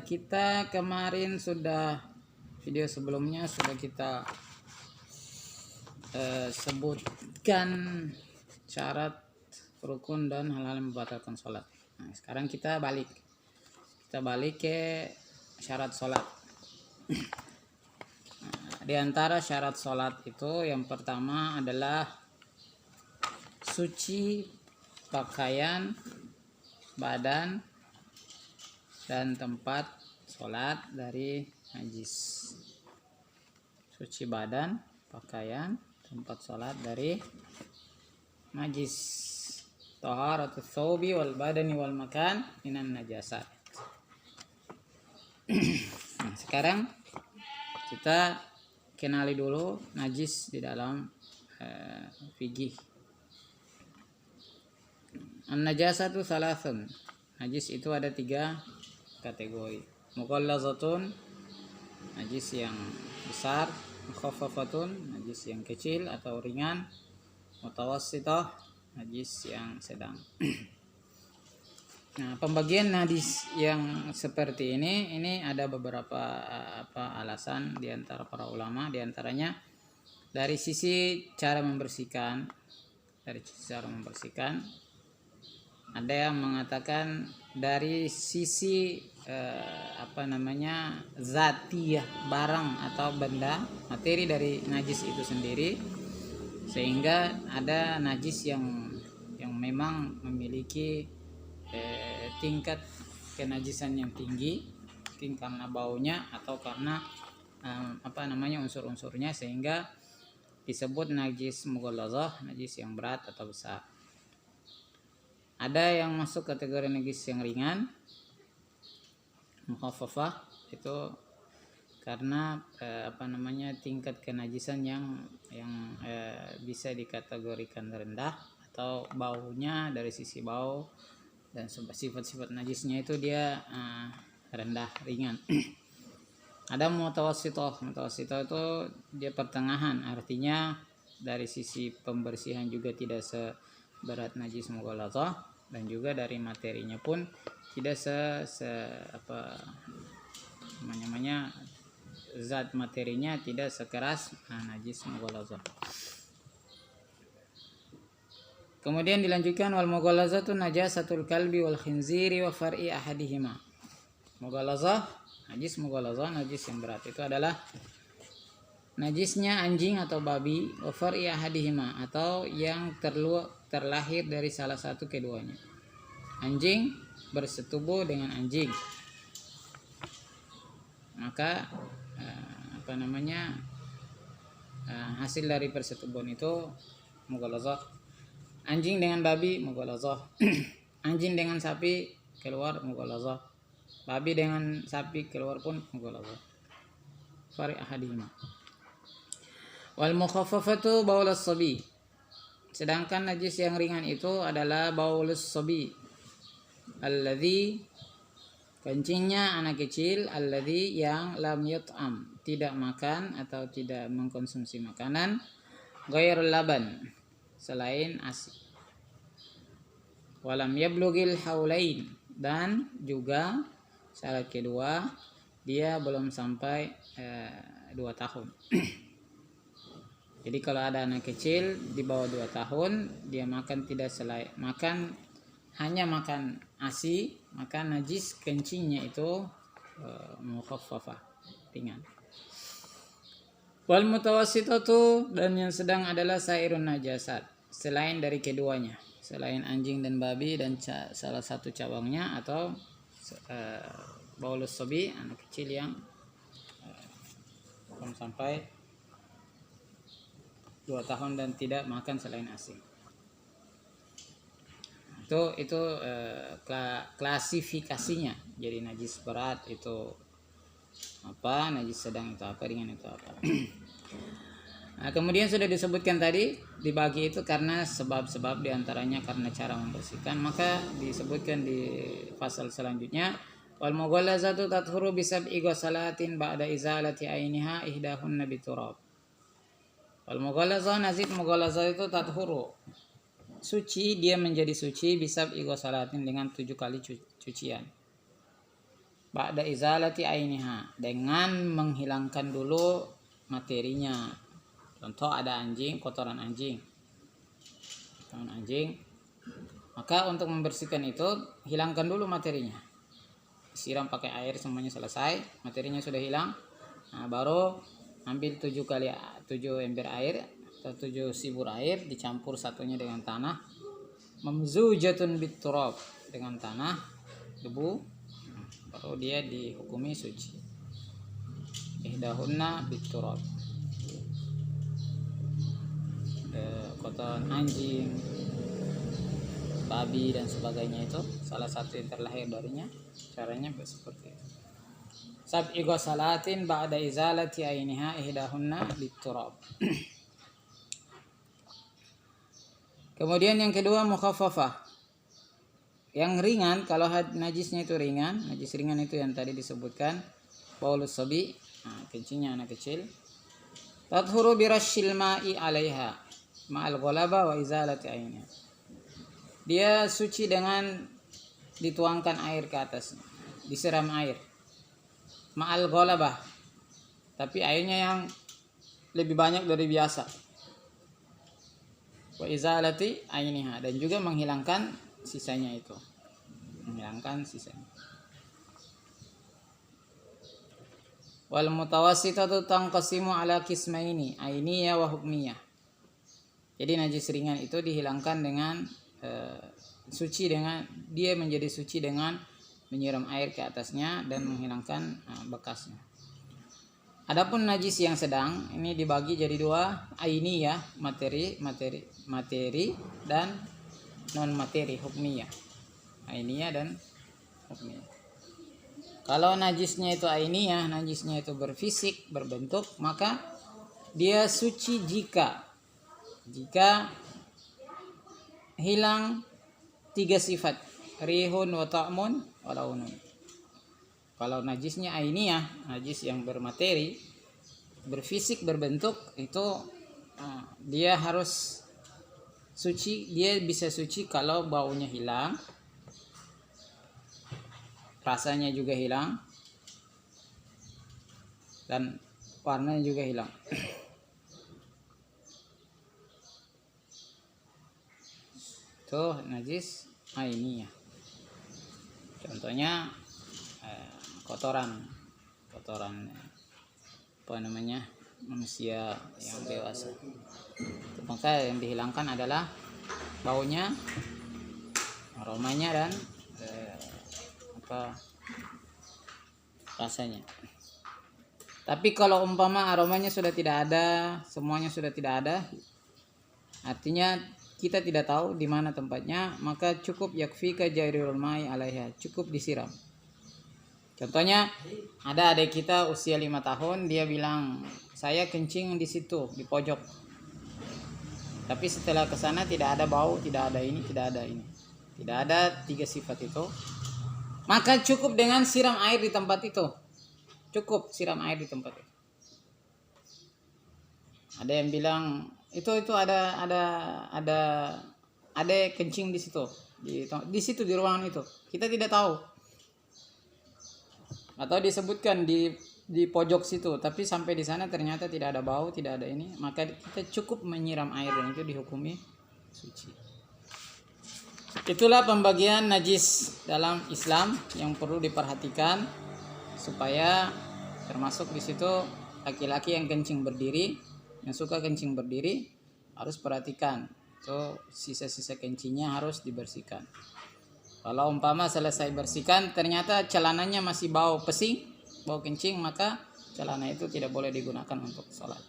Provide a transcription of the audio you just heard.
Kita kemarin sudah video sebelumnya sudah kita sebutkan syarat, rukun dan hal-hal yang membatalkan sholat. Nah, sekarang kita balik ke syarat sholat. Di antara syarat sholat itu yang pertama adalah suci pakaian, badan, dan tempat sholat dari najis. Suci badan, pakaian, tempat sholat dari najis. Taharatus thawbi wal badani wal makan minan najasat. Nah, sekarang kita kenali dulu najis di dalam fikih. An-najasatu salasun. Najis itu ada 3 kategori. Mughallazatun, najis yang besar. Mukhaffafatun, najis yang kecil atau ringan. Mutawassithah, najis yang sedang. Nah, pembagian najis yang seperti ini ada beberapa alasan di antara para ulama, di antaranya dari sisi cara membersihkan. Ada yang mengatakan dari sisi zatiyah, barang atau benda, materi dari najis itu sendiri, sehingga ada najis yang memang memiliki tingkat kenajisan yang tinggi, mungkin karena baunya atau karena unsur-unsurnya, sehingga disebut najis mughallazah, najis yang berat atau besar. Ada yang masuk kategori najis yang ringan, mukhaffafah, itu karena tingkat kenajisan yang bisa dikategorikan rendah, atau baunya dari sisi bau dan sifat-sifat najisnya itu dia rendah, ringan. Ada mutawassithah itu dia pertengahan, artinya dari sisi pembersihan juga tidak seberat najis mughallazah, dan juga dari materinya pun tidak zat materinya tidak sekeras najis mughallazah. Kemudian dilanjutkan wal mughallazatu najasatul kalbi wal khinziri wa far'i ahadihima. Mughallazah, najis yang berat itu adalah najisnya anjing atau babi, wa far'i ahadihima, atau yang terlahir dari salah satu keduanya. Anjing bersetubuh dengan anjing, maka hasil dari persetubuhan itu mughallazah. Anjing dengan babi mughallazah. Anjing dengan sapi keluar mughallazah. Babi dengan sapi keluar pun mughallazah. Fari ahadihima. Wal mukhaffafatu baulus sabi. Sedangkan najis yang ringan itu adalah baulus sabi, alladzi, kencingnya anak kecil, alladzi yang lam yut'am, tidak makan atau tidak mengkonsumsi makanan, ghairul laban, selain ASI. Walam yablugil haulain, dan juga syarat kedua dia belum sampai 2 tahun. Jadi kalau ada anak kecil di bawah 2 tahun, dia hanya makan ASI, maka najis kencingnya itu mukhaffafah, ringan. Wal mutawassithatu, dan yang sedang adalah sairun najasat, selain dari keduanya, selain anjing dan babi dan salah satu cabangnya, atau baulus sabi, anak kecil yang belum sampai 2 tahun dan tidak makan selain ASI. Itu klasifikasinya. Jadi najis berat itu apa, najis sedang itu apa, ringan itu apa. Nah, kemudian sudah disebutkan tadi, dibagi itu karena sebab-sebab, diantaranya karena cara membersihkan. Maka disebutkan di pasal selanjutnya, wal mughallazatu tathuru bisab'i ghusalatin ba'da izalati ainiha ihdahunna biturab. Wal mughallazah, najis mughallazah itu tathuru, suci, dia menjadi suci bisa igosalatin dengan 7 kali cucian. Ba'da izalati ainiha, dengan menghilangkan dulu materinya. Contoh ada anjing, kotoran anjing. Maka untuk membersihkan itu hilangkan dulu materinya. Siram pakai air semuanya selesai, materinya sudah hilang. Nah, baru ambil 7 ember air atau 7 sibur air, dicampur satunya dengan tanah. Mamzujatun bitturab, dengan tanah, debu, baru dia dihukumi suci. Ihdahunna bitturab. Kotoran anjing, babi dan sebagainya itu salah satu yang terlahir darinya, caranya seperti itu. Sab'i ghusalatin ba'da izalati ainiha ihdahunna bitturab. Kemudian yang kedua mukhaffafah. Yang ringan, kalau najisnya itu ringan, najis ringan itu yang tadi disebutkan, baulus sabi, kencingnya anak kecil. Tathuru birashil ma'i 'alaiha ma'al ghalaba wa izalati ainiha. Dia suci dengan dituangkan air ke atasnya, disiram air. Ma'al ghalabah, tapi airnya yang lebih banyak dari biasa. Wa izalati ainiha, dan juga menghilangkan sisanya itu. Wal mutawassitatu tanqasimu ala qismaini, ainiyah wa hukmiyah. Jadi najis ringan itu dihilangkan dengan suci, dengan dia menjadi suci dengan menyiram air ke atasnya dan menghilangkan bekasnya. Adapun najis yang sedang ini dibagi jadi dua, ainiyah, materi dan non materi, hukmiyah. Ainiyah dan hukmiyah. Kalau najisnya itu ainiyah, najisnya itu berfisik, berbentuk, maka dia suci jika hilang 3 sifat, rihun wa ta'mun wa launun. Kalau najisnya ainiyah, najis yang bermateri, berfisik, berbentuk, itu dia harus suci. Dia bisa suci kalau baunya hilang, rasanya juga hilang, dan warnanya juga hilang. Itu najis ainiyah. Contohnya kotoran manusia yang dewasa. Maka yang dihilangkan adalah baunya, aromanya, dan rasanya. Tapi kalau umpama aromanya sudah tidak ada, semuanya sudah tidak ada, artinya kita tidak tahu di mana tempatnya, maka cukup yakfika jarirul mai 'alaiha, cukup disiram. Contohnya ada adik kita usia 5 tahun, dia bilang saya kencing di situ, di pojok. Tapi setelah ke sana tidak ada bau, tidak ada ini, tidak ada 3 sifat itu. Maka cukup dengan siram air di tempat itu. Cukup siram air di tempat itu. Ada yang bilang itu ada kencing di situ, di ruangan itu. Kita tidak tahu. Atau disebutkan di pojok situ, tapi sampai di sana ternyata tidak ada bau, tidak ada ini, maka kita cukup menyiram air dan itu dihukumi suci. Itulah pembagian najis dalam Islam yang perlu diperhatikan, supaya termasuk di situ laki-laki yang kencing berdiri, yang suka kencing berdiri, harus perhatikan itu sisa-sisa kencingnya harus dibersihkan. Kalau umpama selesai bersihkan ternyata celananya masih bau pesing, bau kencing, maka celana itu tidak boleh digunakan untuk sholat.